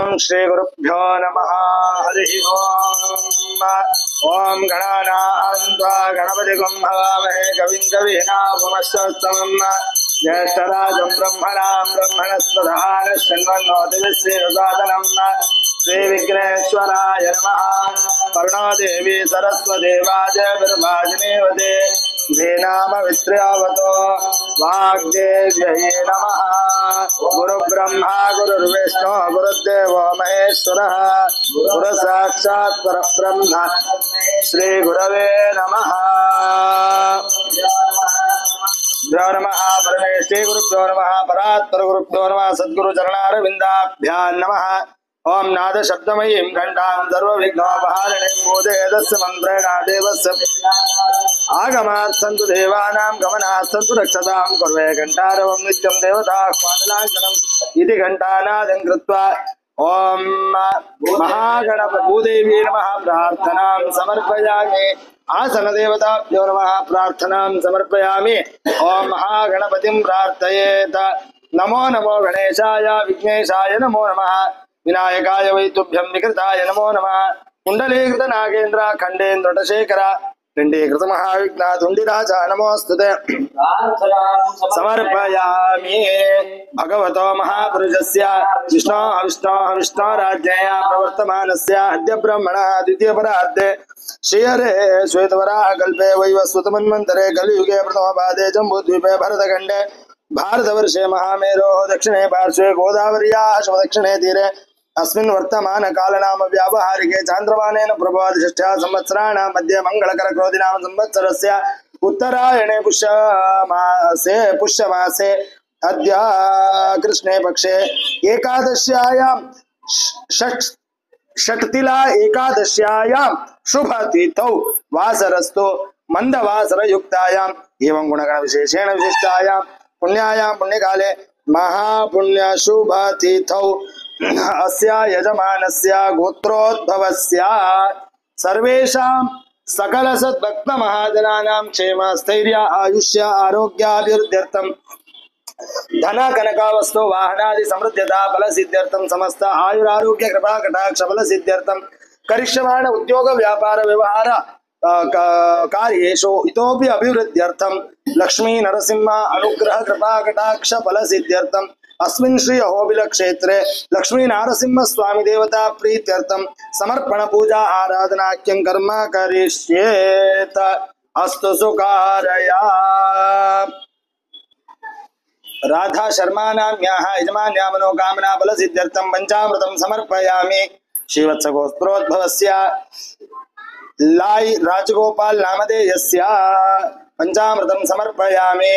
ओम श्री गुरुभ्यो नमः। हरि ओम गणानां त्वा गणपतिगुं हवामहे कविं कवीनामुपमश्रवस्तमं ज्येष्ठराजं ब्रह्मणां ब्रह्मणस्पतः नश्चिन्वन्नोतिभिश्रीरसादनं श्री विघ्नेश्वराय नमः। करुणा देवी सरस्वती वाजभिर्वाजिनीवते धेनाम वित्र्यावतो वाग्देव्यै नमः। गुरुब्रह्मा गुरुर्विष्णु गुरुदेवो महेश्वरः गुरु साक्षात् परब्रह्म श्री गुरवे नमः। नमः परमेश्वरी गुरुभ्यो नमः। परात्पर गुरुभ्यो नमः। सद्गुरु चरणारविन्दाभ्यां नमः। ओम नाद शब्दमयीं घंटां सर्वविघ्नोपहारिणीं बोधयेदस्य मन्त्रेण देवस्य आगमात् सन्तु देवानां गमनात् सन्तु रक्षतां कुर्वे घंटारवं नित्यं देवताह्वानलाङ्कनम् इति घंटानादं कृत्वा ओम महागणपति भूदेवी नमः प्रार्थनां समर्पयामि। आसन देवताभ्यो नमः प्रार्थनां समर्पयामि। ओम महागणपतिं प्रार्थयेत। नमो नमो गणेशाय विघ्नेशाय नमो नमः। विनायकाय वै तुभ्यं विकृताय नमो नमः। कुंडलीकृत नागेन्द्र खंडेन्द्र शेखर पिंडीकृत महाविघ्न धुंडिराज नमोस्तुते समर्पयामि। भगवतो महापुरुषस्य विष्णोराज्ञया प्रवर्तमानस्य अद्य ब्रह्मणः द्वितीय परार्धे श्रीहरे श्वेतवराह कल्पे वैवस्वतमन्वन्तरे कलियुगे प्रथमपादे जम्बूद्वीपे भरतखण्डे भारतवर्षे महामेरोः दक्षिणे पार्श्वे गोदावर्याः दक्षिणे तीरे अस्मिन् वर्तमान कालनाम व्यावहारिके चान्द्रमानेन प्रभवादिषष्ठ्या संवत्सराणां मध्ये मंगलकरक्रोधिनाम संवत्सरस्य उत्तरायणे पुष्यमासे अद्य कृष्णे पक्षे एकादश्यायां षट्तिला एकादश्यायां शुभतिथौ वासरस्तु मंदवासरयुक्तायां एवं गुणगण विशेषेण विशिष्टायां पुण्यायां पुण्यकाले महापुण्य शुभतिथौ अस्य यजमानस्य गोत्रोद्भवस्य सर्वेषां सकल सद्भक्त महाजनानां क्षेम स्थैर्य आयुष्य आरोग्याभिवृद्ध्यर्थं धन कनक वस्तु वाहनादि समृद्धता फल सिद्ध्यर्थं समस्त आयुरारोग्य कृपा कटाक्ष फल सिद्ध्यर्थं करिष्यमाण उद्योग व्यापार व्यवहार कार्येषु इतोपि अभिवृद्ध्यर्थं लक्ष्मी नरसिंह अनुग्रह कृपा कटाक्ष फल सिद्ध्यर्थं अस्मिन् श्री अहोबिल क्षेत्रे लक्ष्मी नारसिंह स्वामी देवता प्रीत्यर्थं समर्पण पूजा आराधनाख्यं कर्म करिष्येत। अस्तु सुकारया। राधा शर्मा नाम्याः यजमान्या मनोकामना फल सिद्ध्यर्थं पंचामृतं समर्पयामि। श्रीवत्स गोत्रोद्भवस्य लाई राजगोपाल नामधेयस्य पंचामृतं समर्पयामि।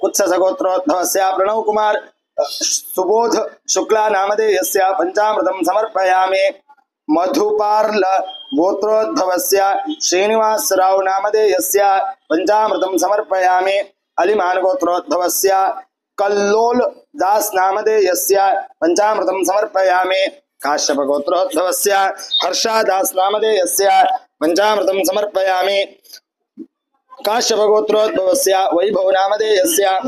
कुत्सस गोत्रोद्भवस्य प्रणव कुमार सुबोध शुक्ला नामधेयस्य पंचामृतं समर्पयामि। मधुपार्ल गोत्रोद्भवस्य श्रीनिवास राव नामधेयस्य पंचामृतं समर्पयामि। अलिमान गोत्रोद्भवस्य कल्लोल दास नामधेयस्य पंचामृतं समर्पयामि। काश्यप गोत्रोद्भवस्य हर्षा दास नामधेयस्य पंचामृतं समर्पयामि। काश्यप गोत्रोद्भवस्य वैभव नामधेयस्य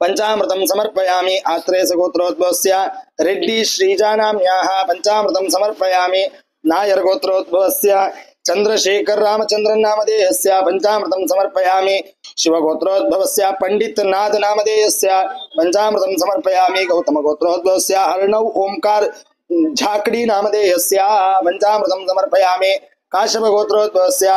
पंचामृतं समर्पयामि। आत्रेयस गोत्रोद्भवस्य रेड्डी श्रीजा नाम्याः पंचामृतं समर्पयामि। नायर गोत्रोद्भवस्य चंद्रशेखर रामचंद्रन नामधेयस्य पंचामृतं समर्पयामि। शिव गोत्रोद्भवस्य पंडित नाथ नामधेयस्य पंचामृतं समर्पयामि। गौतम गोत्रोद्भवस्य अर्णव ओमकार झाकड़ी नामधेयस्य पंचामृतं समर्पयामि। काश्यप गोत्रोद्भवस्य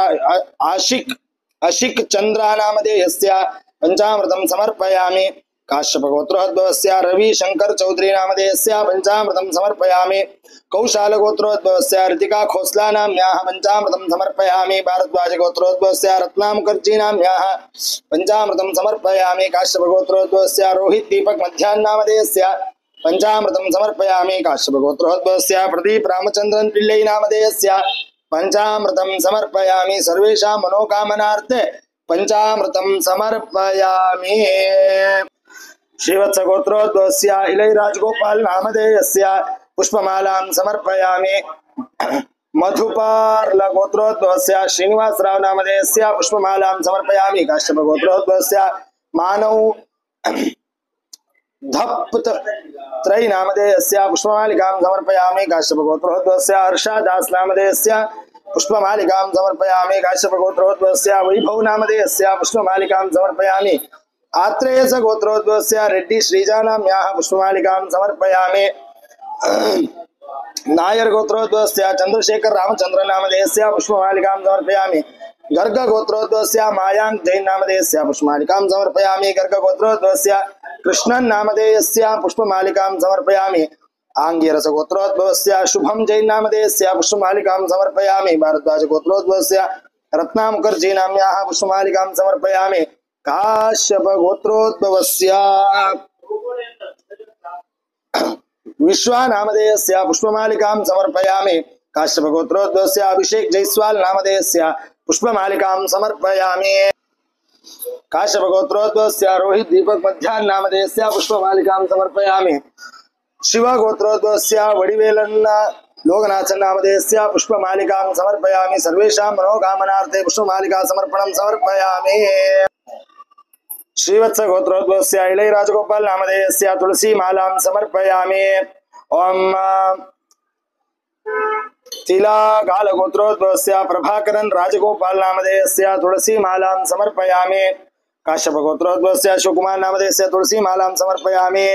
आशिक चंद्रा नामधेयस्य पंचामृतं समर्पयामि। काश्यप गोत्रोद्भवस्य रवि शंकर चौधरी नामधेयस्य पंचामृतं समर्पयामि। कौशाल गोत्रोद्भवस्य ऋतिका खोसला नाम्याः पंचामृतं समर्पयामि। भारद्वाज गोत्रोद्भवस्य रत्ना मुखर्जी नाम्याः पंचामृतं समर्पयामि। काश्यप गोत्रोद्भवस्य रोहित दीपक मध्याह्न नामधेयस्य पंचामृतं समर्पयामि। काश्यप गोत्रोद्भवस्य प्रदीप रामचंद्रन पिल्लै नामधेयस्य पंचामृतं समर्पयामि। सर्वेषां मनोकामनार्थे पंचामृतं समर्पयामि। श्रीवत्स गोत्रोद्भवस्य इलैराज गोपाल नामधेयस्य पुष्पमालां समर्पयामि। मधुपार्ल गोत्रोद्भवस्य श्रीनिवास राव नामधेयस्य पुष्पमालां समर्पयामि। काश्यप गोत्रोद्भवस्य मानव धप् त्रयी नामधेयस्य पुष्पमालिकां समर्पयामि काश्यपगोत्रोद्भवस्य हर्षदास नामधेयस्य पुष्पमालिकां समर्पयामि काश्यपगोत्रोद्भवस्य वैभव नामधेयस्य पुष्पमालिकां समर्पयामि आत्रेयस गोत्रोद्भवस्य रेड्डी श्रीजानाम्याः पुष्पमालिकां समर्पयामि नायर गोत्रोद्भवस्य चंद्रशेखर रामचंद्र नामधेयस्य पुष्पमालिकां समर्पयामि गर्ग गोत्रोद्भवस्य मायांक जैन नामधेयस्य पुष्पमालिकां समर्पयामि गर्ग गोत्रोद्भवस्य कृष्णन नामधेयस्य पुष्पमालिकां समर्पयामि आंगिरस गोत्रोद्भवस्य शुभम जैन नामधेयस्य पुष्पमालिकां समर्पयामि भारद्वाज गोत्रोद्भवस्य रत्ना मुखर्जी नाम्याः पुष्पमालिकां समर्पयामि काश्यप गोत्रोद्भवस्य विश्वा नामधेयस्य पुष्पमालिकां समर्पयामि काश्यप गोत्रोद्भवस्य अभिषेक जयस्वाल नामधेयस्य पुष्पमालिकां समर्पयामि काश्यप गोत्रोद्भवस्य रोहित दीपक मध्याह्न नामधेयस्य पुष्पमालिकां समर्पयामि शिव गोत्रोद्भवस्य वडिवेलन लोकनाथन नामधेयस्य पुष्पमालिकां समर्पयामि सर्वेषां मनोकामनार्थे पुष्पमालिका समर्पणं समर्पयामि श्रीवत्स गोत्रोद्भवस्य इळय राजगोपाल नामधेयस्य तुलसी मालां समर्पयामि ओम तिला गाल गोत्रोद्भवस्य प्रभाकरन राजगोपाल नामधेयस्य तुलसी मालां समर्पयामि काश्यप गोत्रोद्भवस्य शिवकुमार नामधेयस्य तुलसी मालां समर्पयामि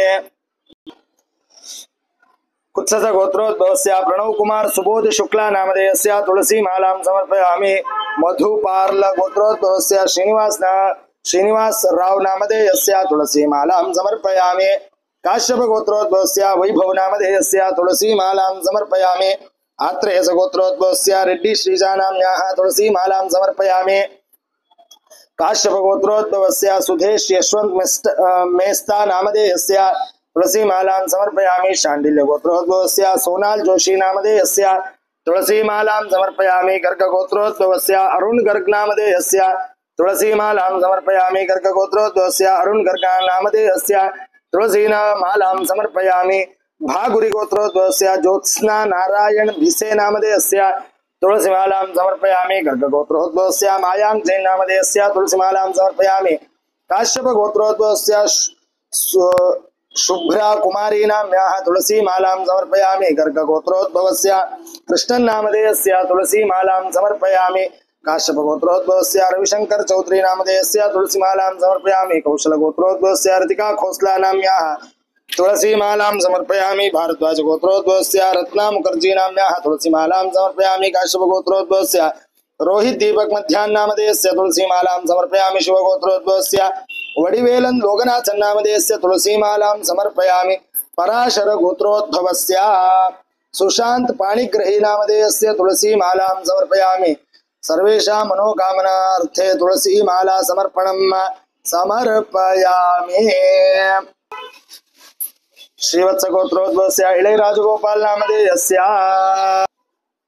कुत्सस गोत्रोद्भवस्य प्रणव कुमार सुबोध शुक्ला नामधेयस्य तुलसी मालां समर्पयामि मधुपार्ल गोत्रोद्भवस्य श्रीनिवास राव नामधेयस्य तुलसी मालां समर्पयामि काश्यप गोत्रोद्भवस्य वैभव नामधेयस्य तुलसी मालां समर्पयामि आत्रेयस गोत्रोद्भवस्य रेड्डी श्रीजानाम्याः तुलसी मालां समर्पयामि काश्यप गोत्रोद्भवस्य सुधेश यशवंत मेस्ता नामधेयस्य तुलसी मालां समर्पयामि शांडिल्य गोत्रोद्भवस्य सोनाल जोशी नामधेयस्य तुलसी मालां समर्पयामि गर्ग गोत्रोद्भवस्य अरुण गर्ग नामधेयस्य तुलसी मालां समर्पयामि गर्ग गोत्रोद्भवस्य अरुण गर्ग नामधेयस्य तुलसी मालां समर्पयामि भागुरी गोत्रोद्भवस्य ज्योत्स्ना नारायण भिसे नामधेयस्य तुलसी मालां समर्पयामि गर्ग गोत्रोद्भवस्य मायांक जैन नामधेयस्य तुलसी मालां समर्पयामि काश्यप गोत्रोद्भवस्य शुभ्रा कुमारी नाम्याः तुलसी मालां समर्पयामि गर्ग गोत्रोद्भवस्य कृष्णन नामधेयस्य तुलसी मालां समर्पयामि काश्यप गोत्रोद्भवस्य रविशंकर चौधरी नामधेयस्य तुलसी मालां समर्पयामि कौशल गोत्रोद्भवस्य रतिका खोसला नाम्याः तुलसी मालां समर्पयामि भारद्वाज गोत्रोद्भवस्य रत्ना मुखर्जी नाम्याः तुलसी मालां समर्पयामि काश्यप गोत्रोद्भवस्य रोहित दीपक मध्याह्न नामधेयस्य तुलसी मालां समर्पयामि शिव गोत्रोद्भवस्य वडिवेलन लोकनाथन नामधेयस्य तुलसी मालां समर्पयामि पराशर गोत्रोद्भवस्य सुशांत पाणिग्रही नामधेयस्य तुलसी मालां समर्पयामि सर्वेषां मनोकामनार्थे तुलसी माला समर्पणं समर्पयामि श्रीवत्स गोत्रोद्भवस्य इळय राजगोपाल नामधेयस्य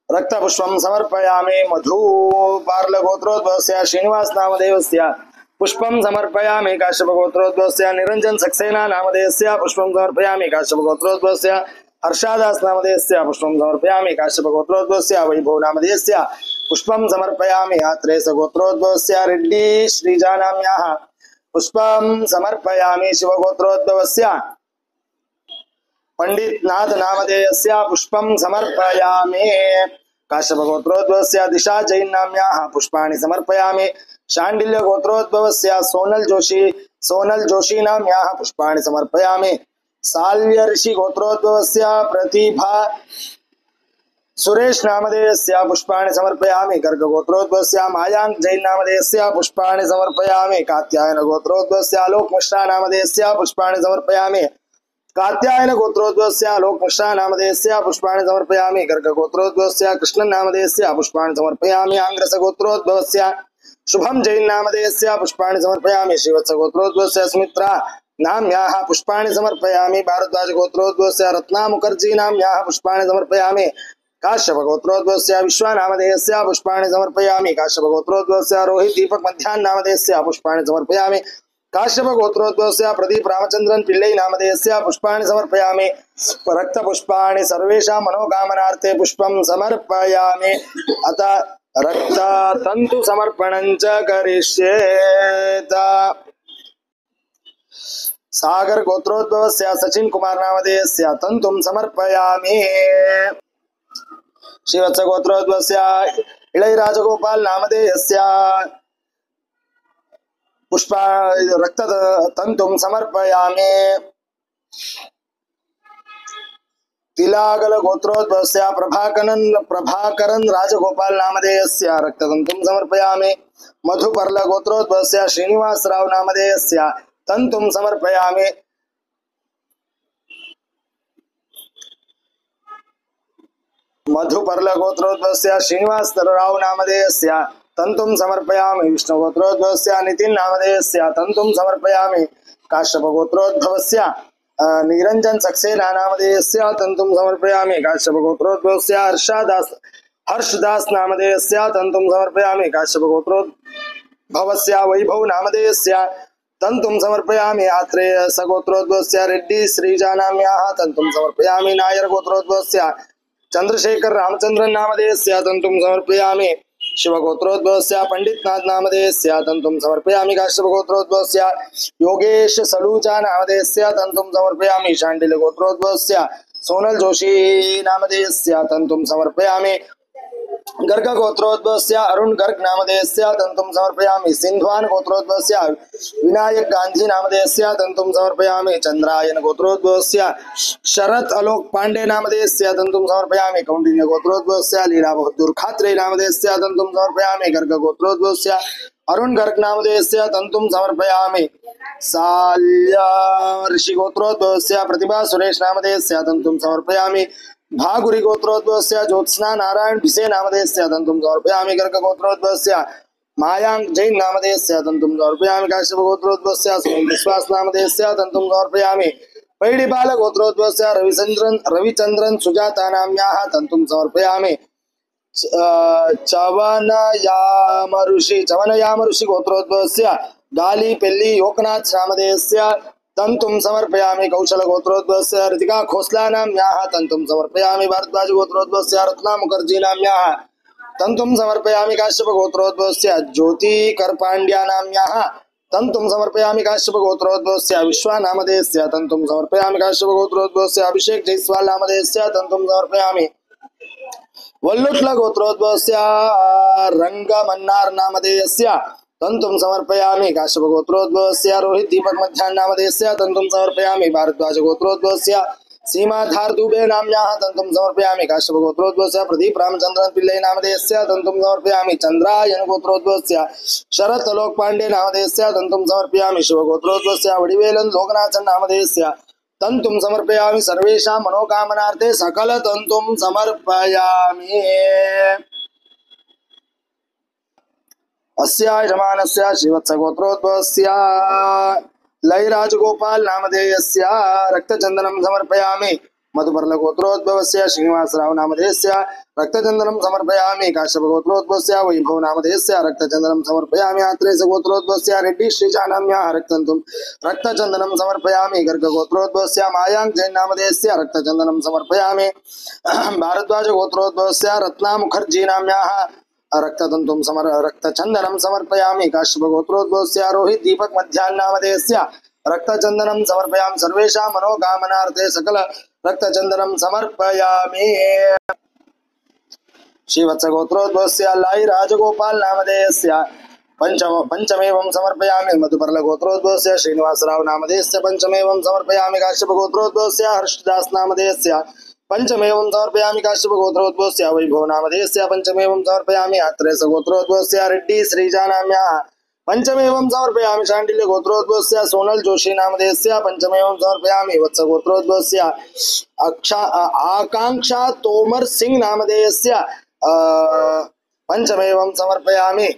रक्तपुष्पं समर्पयामि मधुपार्ल गोत्रोद्भवस्य श्रीनिवास नामधेयस्य पुष्पं समर्पयामि काश्यप गोत्रोद्भवस्य निरंजन सक्सेना नामधेयस्य पुष्पं समर्पयामि काश्यप गोत्रोद्भवस्य हर्षदास नामधेयस्य पुष्पं समर्पयामि काश्यप गोत्रोद्भवस्य वैभव नामधेयस्य पुष्पं समर्पयामि आत्रेयस गोत्रोद्भवस्य रेड्डी श्रीजानाम्याः पुष्पं समर्पयामि शिव गोत्रोद्भवस्य पंडित नाथ नामधेयस्य पुष्पं समर्पयामि काश्यप गोत्रोद्भवस्य दिशा जैन नाम्याः पुष्पाणि समर्पयामि शांडिल्य गोत्रोद्भवस्य सोनल जोशी नाम्याः पुष्पाणि समर्पयामि साल्व्य ऋषि गोत्रोद्भवस्य प्रतिभा सुरेश नामधेयस्य पुष्पाणि समर्पयामि गर्ग गोत्रोद्भवस्य मायांक जैन नामधेयस्य पुष्पाणि समर्पयामि कात्यायन गोत्रोद्भवस्य आलोक मिश्रा नामधेयस्य पुष्पाणि समर्पयामि कात्यायन गोत्रोद्भवस्य आलोक मिश्रा नामधेयस्य पुष्पाणि समर्पयामि गर्ग गोत्रोद्भवस्य कृष्णन नामधेयस्य पुष्पाणि समर्पयामि आंग्रस गोत्रोद्भवस्य शुभम जैन नामधेयस्य पुष्पाणि समर्पयामि श्रीवत्स गोत्रोद्भवस्य सुमित्रा नाम्याः पुष्पाणि समर्पयामि भारद्वाज गोत्रोद्भवस्य रत्ना मुखर्जी नाम्याः पुष्पाणि समर्पयामि काश्यप गोत्रोद्भवस्य विश्वा नामधेयस्य पुष्पाणि समर्पयामि काश्यप गोत्रोद्भवस्य रोहित दीपक मध्याह्न नामधेयस्य पुष्पाणि समर्पयामि काश्यप गोत्रोद्भवस्य प्रदीप रामचंद्रन पिल्लै नामधेयस्य पुष्पाणि समर्पयामि रक्त पुष्पाणि सर्वेषां मनोकामनार्थे पुष्पं समर्पयामि अत रक्त तंतु समर्पणं च करिष्येत सागर गोत्रोद्भवस्य सचिन कुमार नामधेयस्य तन्तुं समर्पयामि। श्रीवत्स गोत्रोद्भवस्य इळयराजगोपाल नामधेयस्य पुष्पा रक्त तन्तुं समर्पयामि। तिलागल गोत्रोद्भवस्य प्रभाकरन राजगोपाल नामधेयस्य रक्ततन्तुं समर्पयामि। मधुपर्ल गोत्रोद्भवस्य श्रीनिवासराव नामधेयस्य तन्तुं समर्पयामि। मधुपर्ल गोत्रोद्भवस्य श्रीनिवासराव नामधेयस्य तन्तुं समर्पयामि। विष्णु गोत्रोद्भवस्य नितिन नामधेयस्य तन्तुं समर्पयामि। काश्यप गोत्रोद्भवस्य निरंजन सक्सेना नामधेयस्य तन्तुं समर्पयामि। काश्यप गोत्रोद्भवस्य हर्षदास नामधेयस्य तन्तुं समर्पयामि। काश्यप गोत्रोद्भवस्य वैभव नामधेयस्य तन्तुं समर्पयामि। आत्रेय सगोत्रोद्भवस्य रेड्डी श्रीजा नाम्याः तन्तुं समर्पयामि। नायर गोत्रोद्भवस्य चंद्रशेखर रामचंद्रन नामधेयस्य तन्तुं समर्पयामि। शिवगोत्रोद्भवस्य पंडितनाथ नामधेयस्य तन्तुं समर्पयामि। काश्यप गोत्रोद्भवस्य योगेश सलूजा नामधेयस्य तन्तुं समर्पयामि। शांडिल्य गोत्रोद्भवस्य सोनल जोशी नामधेयस्य तन्तुं समर्पयामि। गर्ग गोत्रोद्भवस्य अरुण गर्ग नामधेयस्य तन्तुं समर्पयामि। सिंधवान गोत्रोद्भवस्य विनायक गांधी नामधेयस्य तन्तुं समर्पयामि। चंद्रायन गोत्रोद्भवस्य शरद आलोक पांडे नामधेयस्य तन्तुं समर्पयामि। कौंडिन्य गोत्रोद्भवस्य लीला बहादुर खात्रे नामधेयस्य तन्तुं समर्पयामि। गर्ग गोत्रोद्भवस्य अरुण गर्ग नामधेयस्य तन्तुं समर्पयामि। साल्या ऋषि गोत्रोद्भवस्य प्रतिभा सुरेश नामधेयस्य तन्तुं समर्पयामि। भागुरी गोत्रोद्भवस्य ज्योत्स्ना नारायण भिसे नामधेयस्य तन्तुं समर्पयामि। गर्ग गोत्रोद्भवस्य मायांक जैन नामधेयस्य तन्तुं समर्पयामि। काश्यप गोत्रोद्भवस्य सोम विश्वास नामधेयस्य तन्तुं समर्पयामि। पैडिपाल गोत्रोद्भवस्य रविचंद्रन सुजाता नाम्याः तन्तुं समर्पयामि। चवनयाम ऋषि गोत्रोद्भवस्य गाली पेल्ली योगनाथ नामधेयस्य तन्तुं समर्पयामि। कौशल गोत्रोद्भवस्य ऋतिका खोसला नाम्याः तन्तुं समर्पयामि। भारद्वाज गोत्रोद्भवस्य रत्ना मुखर्जी नाम्याः तन्तुं समर्पयामि। काश्यप गोत्रोद्भवस्य ज्योति करपांड्या नाम्याः तन्तुं समर्पयामि। काश्यप गोत्रोद्भवस्य विश्वा नामधेयस्य तन्तुं समर्पयामि। काश्यप गोत्रोद्भवस्य अभिषेक जयस्वाल नामधेयस्य तन्तुं समर्पयामि। वल्लुट्ल गोत्रोद्भवस्य रंगमन्नार नामधेयस्य तन्तुं समर्पयामि। काश्यप गोत्रोद्भवस्य रोहित दीपक मध्याह्न नामधेयस्य तन्तुं समर्पयामि। भारद्वाज गोत्रोद्भवस्य सीमाधार दुबे नाम्याः तन्तुं समर्पयामि। काश्यप गोत्रोद्भवस्य प्रदीप रामचंद्रन पिल्लै नामधेयस्य तन्तुं समर्पयामि। चंद्रायन गोत्रोद्भवस्य शरत आलोक पांडे नामधेयस्य तन्तुं समर्पयामि। शिव गोत्रोद्भवस्य वडिवेलन लोकनाथन नामधेयस्य तन्तुं समर्पयामि। सर्वेषां मनोकामनार्थे सकल तन्तुं समर्पयामि। अस्य यजमानस्य श्रीवत्स गोत्रोद्भवस्य लयराजगोपाल नामधेयस्य रक्तचंदनं समर्पयामि। मधुपर्ल गोत्रोद्भवस्य श्रीनिवासराव नामधेयस्य रक्तचंदनं समर्पयामि। काश्यप गोत्रोद्भवस्य वैभव नामधेयस्य रक्तचंदनं समर्पयामि। आत्रेय गोत्रोद्भवस्य रेड्डी श्रीजा नाम्याः रक्तचंदनं समर्पयामि। गर्ग गोत्रोद्भवस्य मायांक जैन नामधेयस्य रक्तचंदनं समर्पयामि। भारद्वाज गोत्रोद्भवस्य रत्ना मुखर्जी नाम्याः रक्तचंदनं समर्पयामि। काश्यप गोत्रोद्भवस्य रोहित दीपक मध्याह्न नामधेयस्य रक्तचंदनं समर्पयामि। सर्वेषां मनोकामनार्थे सकल रक्तचंदनं समर्पयामि। श्रीवत्स गोत्रोद्भवस्य लाई राजगोपाल नामधेयस्य पंचमेवं समर्पयामि। मधुपर्ल गोत्रोद्भवस्य श्रीनिवासराव नामधेयस्य पंचमेवं समर्पयामि। काश्यप गोत्रोद्भवस्य हर्षदास नामधेयस्य पंचमेवं समर्पयामि। काश्यप गोत्रोद्भवस्य वैभव नामधेयस्य पंचमेवं समर्पयामि। आत्रेय गोत्रोद्भवस्य रेड्डी श्रीजा नाम्याः पंचमेवं समर्पयामि। शांडिल्य गोत्रोद्भवस्य सोनल जोशी नामधेयस्य पंचमेवं समर्पयामि। वत्स गोत्रोद्भवस्य आकांक्षा तोमर सिंह नामधेयस्य पंचमेवं समर्पयामि।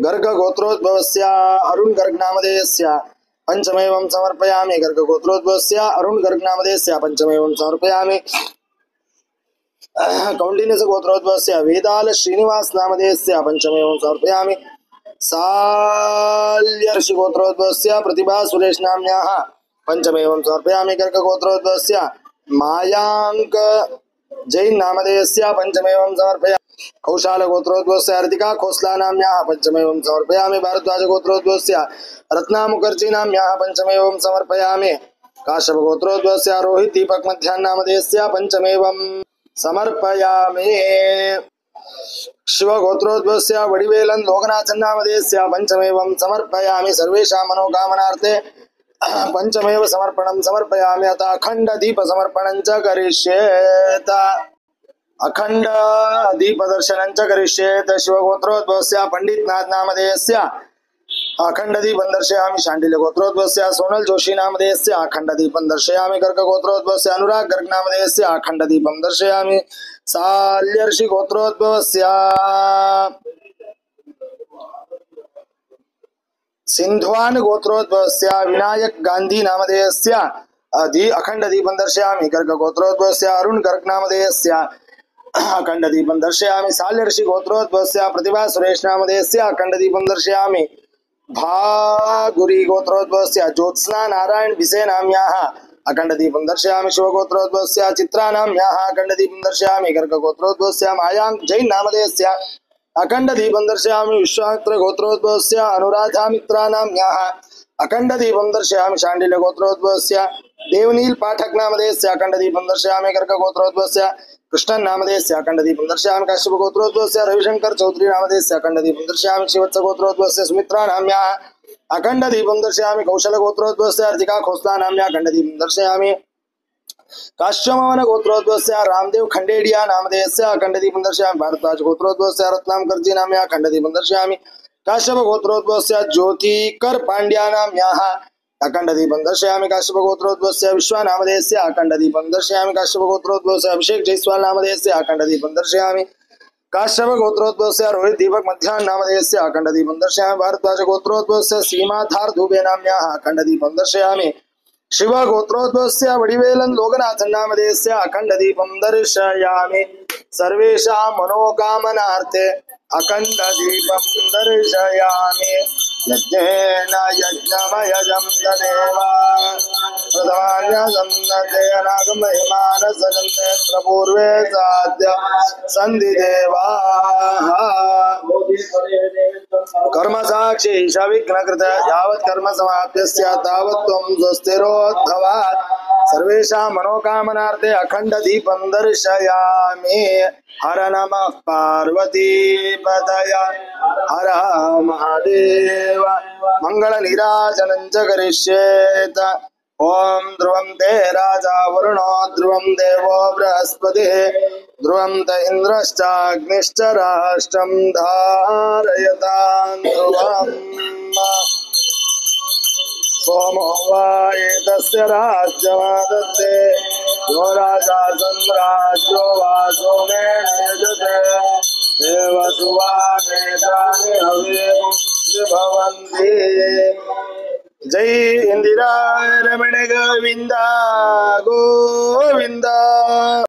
गर्ग गोत्रोद्भवस्य अरुण गर्ग नामधेयस्य पंचमेवं समर्पयामि। गर्ग गोत्रोद्भवस्य अरुण गर्ग नामधेयस्य पंचमेवं समर्पयामि। कौंडिन्य गोत्रोद्भवस्य वेदाल श्रीनिवास नामधेयस्य पंचमेवं समर्पयामि। साल्य ऋषि गोत्रोद्भवस्य प्रतिभा सुरेश नाम्याः पंचमेवं समर्पयामि। गर्ग गोत्रोद्भवस्य मायांक जैन नामधेयस्य पंचमेवं समर्पयामि। कौशाल गोत्रोद्भवस्य अर्तिका खोसला नाम्याः पंचमेवं समर्पयामि। भारद्वाज गोत्रोद्भवस्य रत्ना मुखर्जी नाम्याः पंचमेवं समर्पयामि। काश्यप गोत्रोद्भवस्य रोहित दीपक मध्याह्न नामधेयस्य पंचमेवं समर्पयामि। शिव गोत्रोद्भवस्य वडिवेलन लोकनाथन नामधेयस्य पंचमेवं समर्पयामि। सर्वेषां मनोकामनार्थे पंचमेव समर्पणं समर्पयामि। अतः अखंड दीप समर्पणं च करिष्येत। अखंड दीप दर्शनं च करिष्येत। शिवगोत्रोद्भवस्य पंडितनाथ नामधेयस्य अखंड दीपं दर्शयामि। शाण्डिल्य गोत्रोद्भवस्य सोनल जोशी नामधेयस्य अखंड दीपं दर्शयामि। गर्ग गोत्रोद्भवस्य अनुराग गर्ग नामधेयस्य अखंड दीपं दर्शयामि। साल्यर्षि गोत्रोद्भवस्य सिंध्वान गोत्रोद्भवस्य विनायक गांधी नामधेयस्य अखंड दीपं दर्शयामि। गर्ग गोत्रोद्भवस्य अरुण गर्ग नामधेयस्य अखंड दीपं दर्शयामि। साल्यर्षि गोत्रोद्भवस्य प्रतिभा सुरेश नामधेयस्य अखंड दीपं दर्शयामि। भागुरी गोत्रोद्भवस्य ज्योत्स्ना नारायण भिसे नाम्याः अखंड दीपं दर्शयामि। शिव गोत्रोद्भवस्य चित्रा नाम्याः अखंड दीपं दर्शयामि। गर्ग गोत्रोद्भवस्य मायांक जैन नामधेयस्य अखंड दीपं दर्शयामि। विश्वामित्र गोत्रोद्भवस्य अनुराधा मित्रा नाम्याः अखंड दीपं दर्शयामि। शाण्डिल्य गोत्रोद्भवस्य देवनील पाठक नामधेयस्य अखंड दीपं दर्शयामि। गर्ग गोत्रोद्भवस्य कृष्णन नामधेयस्य अखंड दीपं दर्शयामि। काश्यप गोत्रोद्भवस्य रविशंकर चौधरी नामधेयस्य अखंड दीपं दर्शयामि। शिवत्स गोत्रोद्भवस्य सुमित्रा नाम्याः अखंड दीपं दर्शयामि। कौशल गोत्रोद्भवस्य अर्तिका खोसला नाम्याः अखंड दीपं दर्शयामि। काश्यमवन गोत्रोद्भवस्य रामदेव खंडेडिया नामधेयस्य अखंड दीपं दर्शयामि। भारद्वाज गोत्रोद्भवस्य रत्ना मुखर्जी नाम्याः अखंड दीपं दर्शयामि। काश्यप गोत्रोद्भवस्य ज्योतिकर पांड्या नाम्याः अखंड दीपं दर्शयामि। काश्यप गोत्रोद्भवस्य विश्वा नामधेयस्य अखंड दीपं दर्शयामि। काश्यप गोत्रोद्भवस्य अभिषेक जयस्वाल नामधेयस्य अखंड दीपं दर्शयामि। काश्यप गोत्रोद्भवस्य रोहित दीपक मध्याह्न नामधेयस्य अखंड दीपं दर्शयामि। भारद्वाज गोत्रोद्भवस्य सीमाधार दुबे नाम्याः अखंड दीपं दर्शयामि। शिव गोत्रोद्भवस्य वडिवेलन लोकनाथन नामधेयस्य अखंड दीपं दर्शयामि। सर्वेषां मनोकामनार्थे अखंड दीपं दर्शयामि। यज्ञेन यज्ञमयजं तदेव प्रथमान्यं नतेनागमहिमानसजन्ते प्रपूर्वे साध्य सन्धि देवाः। कर्म साक्षी विघ्नकृत यावत् कर्म समाप्यस्य तावत् त्वं स्वस्तिरोद्भवात्। सर्वेषां मनोकामनार्थे अखंड दीपं दर्शयामि। हर नमः पार्वती पतय हर महादेव। मंगल नीराजनं च करिष्येत। ओम ध्रुवं ते राजा वरुणो ध्रुवं देवो बृहस्पतिः ध्रुवं त इन्द्रश्चाग्निश्च राष्ट्रं धारयतां ध्रुवम्। सोमो वा एतस्य राज्यमादत्ते यो राजा सम्राज्यो वा सोमेन यजते देवसुवामेतानि हविर्भुंसि भवन्ति। जय इंदिरा रमण गोविंदा गोविंदा।